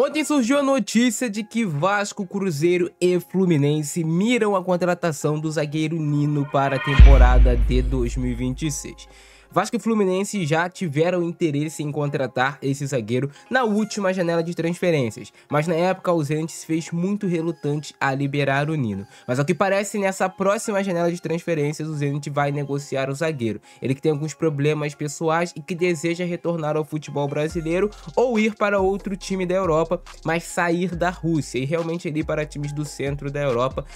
Ontem surgiu a notícia de que Vasco, Cruzeiro e Fluminense miram a contratação do zagueiro Nino para a temporada de 2026. Vasco e Fluminense já tiveram interesse em contratar esse zagueiro na última janela de transferências, mas na época o Zenit se fez muito relutante a liberar o Nino. Mas ao que parece, nessa próxima janela de transferências o Zenit vai negociar o zagueiro. Ele que tem alguns problemas pessoais e que deseja retornar ao futebol brasileiro ou ir para outro time da Europa, mas sair da Rússia e realmente ir para times do centro da Europa,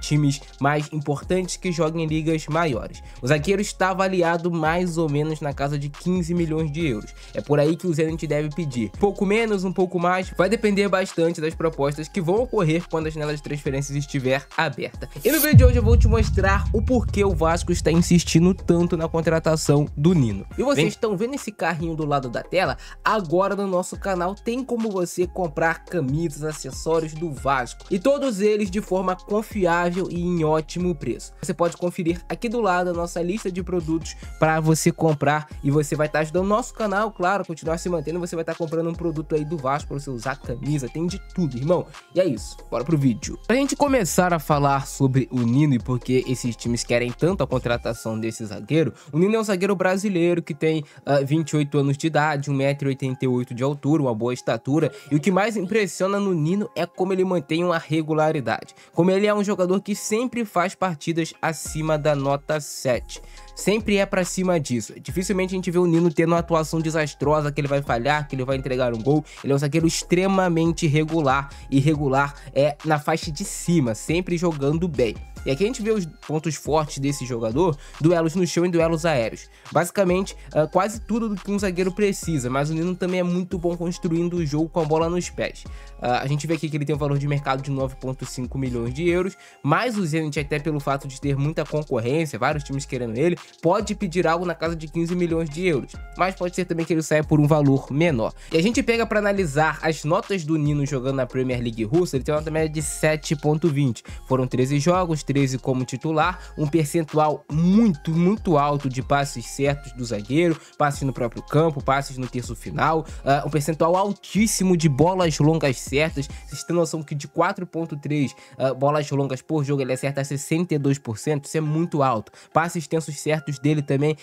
times mais importantes que joguem em ligas maiores. O zagueiro está avaliado mais ou menos na casa de 15 milhões de euros. É por aí que o Zenit deve pedir. Pouco menos, um pouco mais, vai depender bastante das propostas que vão ocorrer quando a janela de transferências estiver aberta. E no vídeo de hoje eu vou te mostrar o porquê o Vasco está insistindo tanto na contratação do Nino. E vocês estão vendo esse carrinho do lado da tela? Agora no nosso canal tem como você comprar camisas, acessórios do Vasco. E todos eles de forma confiável e em ótimo preço. Você pode conferir aqui do lado a nossa lista de produtos para você comprar e você vai estar ajudando o nosso canal, claro, continuar se mantendo. Você vai estar comprando um produto aí do Vasco para você usar, camisa, tem de tudo, irmão. E é isso, bora pro vídeo. Pra gente começar a falar sobre o Nino e por que esses times querem tanto a contratação desse zagueiro, o Nino é um zagueiro brasileiro que tem 28 anos de idade, 1,88 m de altura, uma boa estatura, e o que mais impressiona no Nino é como ele mantém uma regularidade, como ele é um jogador que sempre faz partidas acima da nota 7. Sempre é pra cima disso. Dificilmente a gente vê o Nino tendo uma atuação desastrosa, que ele vai falhar, que ele vai entregar um gol. Ele é um zagueiro extremamente regular, e regular é na faixa de cima, sempre jogando bem. E aqui a gente vê os pontos fortes desse jogador: duelos no chão e duelos aéreos. Basicamente, quase tudo do que um zagueiro precisa, mas o Nino também é muito bom construindo o jogo com a bola nos pés. A gente vê aqui que ele tem um valor de mercado de 9,5 milhões de euros, mas o Zenit, até pelo fato de ter muita concorrência, vários times querendo ele, pode pedir algo na casa de 15 milhões de euros, mas pode ser também que ele saia por um valor menor. E a gente pega para analisar as notas do Nino jogando na Premier League russa. Ele tem uma nota média de 7,20. Foram 13 jogos, 13 como titular, um percentual muito alto de passes certos do zagueiro, passes no próprio campo, passes no terço final, um percentual altíssimo de bolas longas certas. Vocês têm noção que de 4,3 bolas longas por jogo ele acerta 62%, isso é muito alto. Passes extensos certos dele também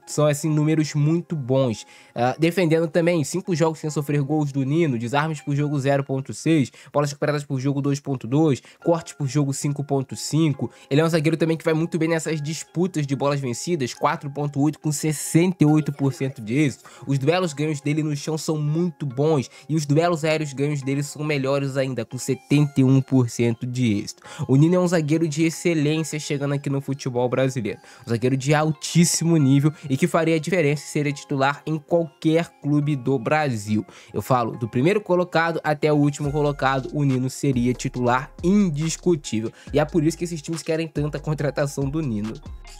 são assim números muito bons. Defendendo também, 5 jogos sem sofrer gols do Nino, desarmes por jogo 0,6, bolas recuperadas por jogo 2,2, cortes por jogo 5,5. Ele é um zagueiro também que vai muito bem nessas disputas de bolas vencidas, 4,8 com 68% de êxito. Os duelos ganhos dele no chão são muito bons e os duelos aéreos ganhos dele são melhores ainda, com 71% de êxito. O Nino é um zagueiro de excelência chegando aqui no futebol brasileiro. Um zagueiro de altíssimo nível e que faria a diferença e seria titular em qualquer clube do Brasil. Eu falo, do primeiro colocado até o último colocado, o Nino seria titular indiscutível. E é por isso que esses times querem tanta contratação do Nino.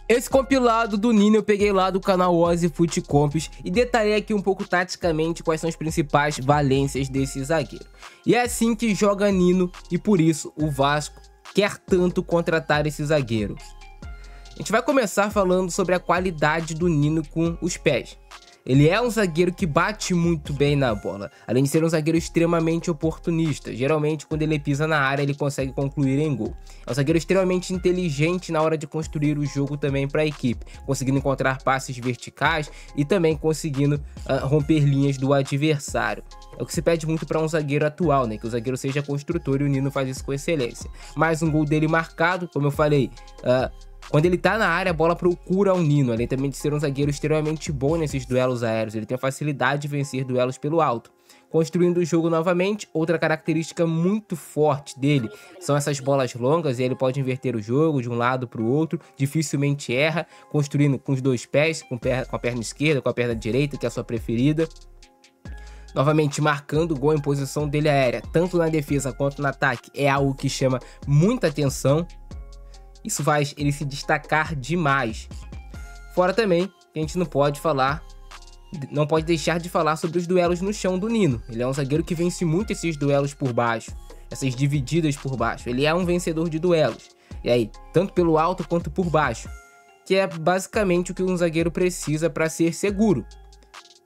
Esse compilado do Nino eu peguei lá do canal Ozzy Futecomps e detalhei aqui um pouco taticamente quais são as principais valências desse zagueiro. E é assim que joga Nino e por isso o Vasco quer tanto contratar esse zagueiro. A gente vai começar falando sobre a qualidade do Nino com os pés. Ele é um zagueiro que bate muito bem na bola, além de ser um zagueiro extremamente oportunista. Geralmente, quando ele pisa na área, ele consegue concluir em gol. É um zagueiro extremamente inteligente na hora de construir o jogo também para a equipe, conseguindo encontrar passes verticais e também conseguindo romper linhas do adversário. É o que se pede muito para um zagueiro atual, né? Que o zagueiro seja construtor, e o Nino faz isso com excelência. Mais um gol dele marcado, como eu falei, quando ele tá na área, a bola procura o Nino, além também de ser um zagueiro extremamente bom nesses duelos aéreos. Ele tem a facilidade de vencer duelos pelo alto. Construindo o jogo novamente, outra característica muito forte dele são essas bolas longas, e ele pode inverter o jogo de um lado para o outro, dificilmente erra, construindo com os dois pés, com a perna esquerda, com a perna direita, que é a sua preferida. Novamente marcando o gol em posição dele aérea, tanto na defesa quanto no ataque, é algo que chama muita atenção. Isso faz ele se destacar demais. Fora também que a gente não pode deixar de falar sobre os duelos no chão do Nino. Ele é um zagueiro que vence muito esses duelos por baixo, essas divididas por baixo. Ele é um vencedor de duelos. E aí, tanto pelo alto quanto por baixo, que é basicamente o que um zagueiro precisa para ser seguro.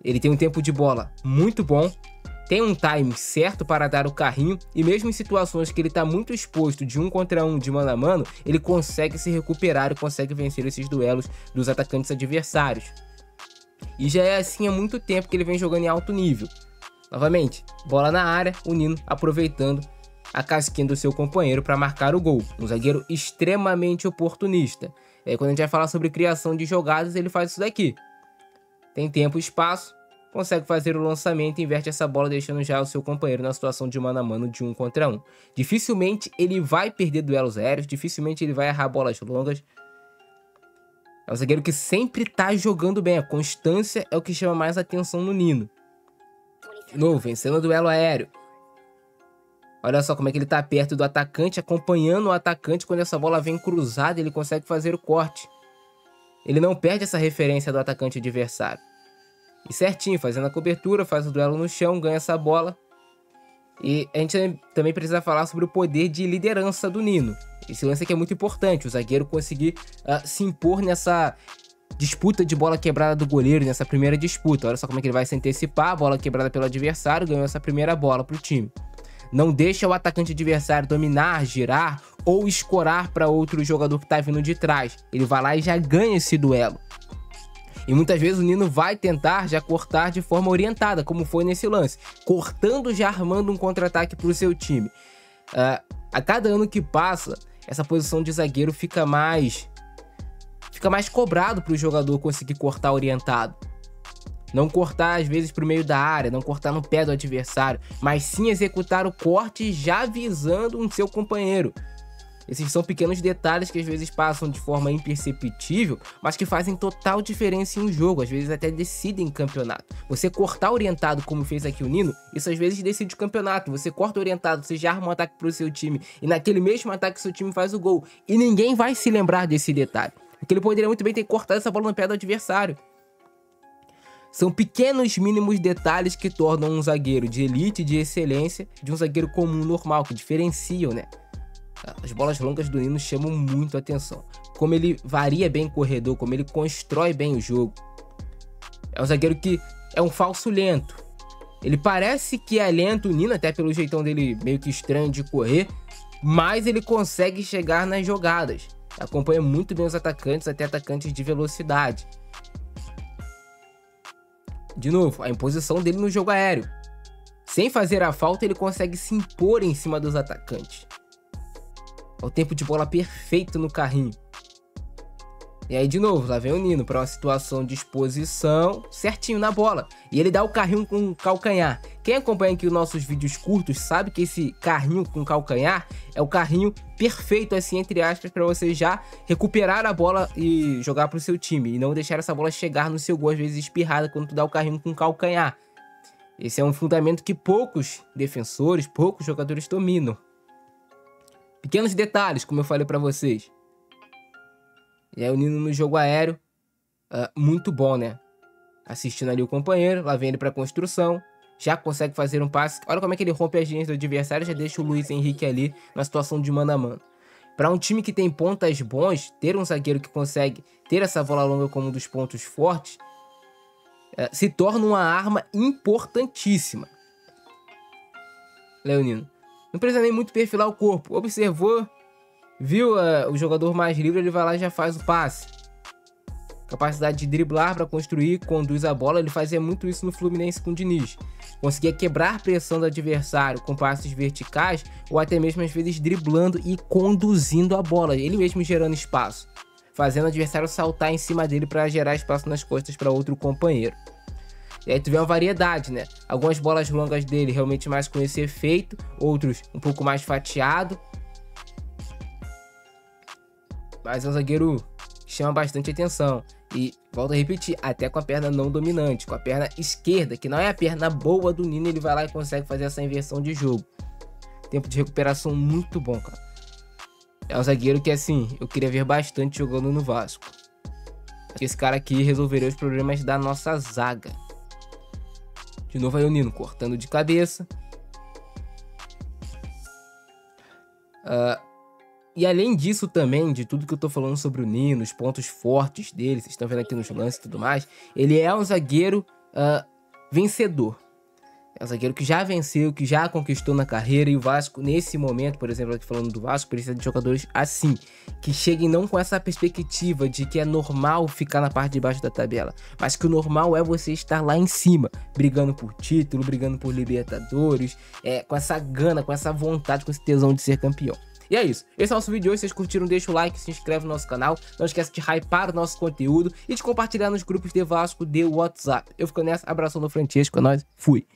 Ele tem um tempo de bola muito bom, tem um time certo para dar o carrinho, e mesmo em situações que ele está muito exposto de 1 contra 1, de mano a mano, ele consegue se recuperar e consegue vencer esses duelos dos atacantes adversários. E já é assim há muito tempo que ele vem jogando em alto nível. Novamente, bola na área, o Nino aproveitando a casquinha do seu companheiro para marcar o gol. Um zagueiro extremamente oportunista. E aí, quando a gente vai falar sobre criação de jogadas, ele faz isso daqui. Tem tempo e espaço, consegue fazer o lançamento e inverte essa bola, deixando já o seu companheiro na situação de mano a mano de 1 contra 1. Dificilmente ele vai perder duelos aéreos, dificilmente ele vai errar bolas longas. É um zagueiro que sempre tá jogando bem, a constância é o que chama mais atenção no Nino. De novo, vencendo o duelo aéreo. Olha só como é que ele tá perto do atacante, acompanhando o atacante. Quando essa bola vem cruzada, ele consegue fazer o corte. Ele não perde essa referência do atacante adversário. E certinho, fazendo a cobertura, faz o duelo no chão, ganha essa bola. E a gente também precisa falar sobre o poder de liderança do Nino. Esse lance aqui é muito importante, o zagueiro conseguir se impor nessa disputa de bola quebrada do goleiro, nessa primeira disputa. Olha só como é que ele vai se antecipar, a bola quebrada pelo adversário, ganhou essa primeira bola para o time. Não deixa o atacante adversário dominar, girar ou escorar para outro jogador que está vindo de trás. Ele vai lá e já ganha esse duelo. E muitas vezes o Nino vai tentar já cortar de forma orientada, como foi nesse lance. Cortando, já armando um contra-ataque para o seu time. A cada ano que passa, essa posição de zagueiro fica mais cobrado para o jogador conseguir cortar orientado. Não cortar às vezes para o meio da área, não cortar no pé do adversário, mas sim executar o corte já visando um seu companheiro. Esses são pequenos detalhes que às vezes passam de forma imperceptível, mas que fazem total diferença em um jogo, às vezes até decidem campeonato. Você cortar orientado, como fez aqui o Nino, isso às vezes decide o campeonato. Você corta orientado, você já arma um ataque para o seu time, e naquele mesmo ataque seu time faz o gol. E ninguém vai se lembrar desse detalhe, porque ele poderia muito bem ter cortado essa bola no pé do adversário. São pequenos mínimos detalhes que tornam um zagueiro de elite, de excelência, de um zagueiro comum, normal, que diferenciam, né? As bolas longas do Nino chamam muito a atenção. Como ele varia bem o corredor, como ele constrói bem o jogo. É um zagueiro que é um falso lento. Ele parece que é lento, o Nino, até pelo jeitão dele meio que estranho de correr, mas ele consegue chegar nas jogadas. Acompanha muito bem os atacantes, até atacantes de velocidade. De novo, a imposição dele no jogo aéreo. Sem fazer a falta, ele consegue se impor em cima dos atacantes. É o tempo de bola perfeito no carrinho. E aí, de novo, lá vem o Nino para uma situação de exposição certinho na bola. E ele dá o carrinho com calcanhar. Quem acompanha aqui os nossos vídeos curtos sabe que esse carrinho com calcanhar é o carrinho perfeito, assim, entre aspas, para você já recuperar a bola e jogar para o seu time. E não deixar essa bola chegar no seu gol, às vezes espirrada, quando tu dá o carrinho com calcanhar. Esse é um fundamento que poucos defensores, poucos jogadores dominam. Pequenos detalhes, como eu falei para vocês. E aí o Nino no jogo aéreo, muito bom, né? Assistindo ali o companheiro, lá vem ele para construção, já consegue fazer um passe. Olha como é que ele rompe as linhas do adversário, já deixa o Luiz Henrique ali na situação de mano a mano. Para um time que tem pontas bons, ter um zagueiro que consegue ter essa bola longa como um dos pontos fortes, se torna uma arma importantíssima. Leonino. Não precisa nem muito perfilar o corpo. Observou, viu o jogador mais livre, ele vai lá e já faz o passe. Capacidade de driblar para construir, conduz a bola. Ele fazia muito isso no Fluminense com o Diniz. Conseguia quebrar pressão do adversário com passes verticais ou até mesmo às vezes driblando e conduzindo a bola. Ele mesmo gerando espaço, fazendo o adversário saltar em cima dele para gerar espaço nas costas para outro companheiro. E aí tu vê uma variedade, né? Algumas bolas longas dele realmente mais com esse efeito, outros um pouco mais fatiado. Mas é um zagueiro que chama bastante atenção. E, volto a repetir, até com a perna não dominante, com a perna esquerda, que não é a perna boa do Nino, ele vai lá e consegue fazer essa inversão de jogo. Tempo de recuperação muito bom, cara. É um zagueiro que, assim, eu queria ver bastante jogando no Vasco. Esse cara aqui resolveria os problemas da nossa zaga. De novo aí o Nino cortando de cabeça. E além disso também, de tudo que eu tô falando sobre o Nino, os pontos fortes dele, vocês estão vendo aqui nos lances e tudo mais, ele é um zagueiro vencedor. É um zagueiro que já venceu, que já conquistou na carreira, e o Vasco, nesse momento, por exemplo, aqui falando do Vasco, precisa de jogadores assim, que cheguem não com essa perspectiva de que é normal ficar na parte de baixo da tabela, mas que o normal é você estar lá em cima, brigando por título, brigando por Libertadores, com essa gana, com essa vontade, com esse tesão de ser campeão. E é isso, esse é o nosso vídeo de hoje. Se vocês curtiram, deixa o like, se inscreve no nosso canal, não esquece de hypar o nosso conteúdo e de compartilhar nos grupos de Vasco de WhatsApp. Eu fico nessa, abração do Francesco, é nóis, fui!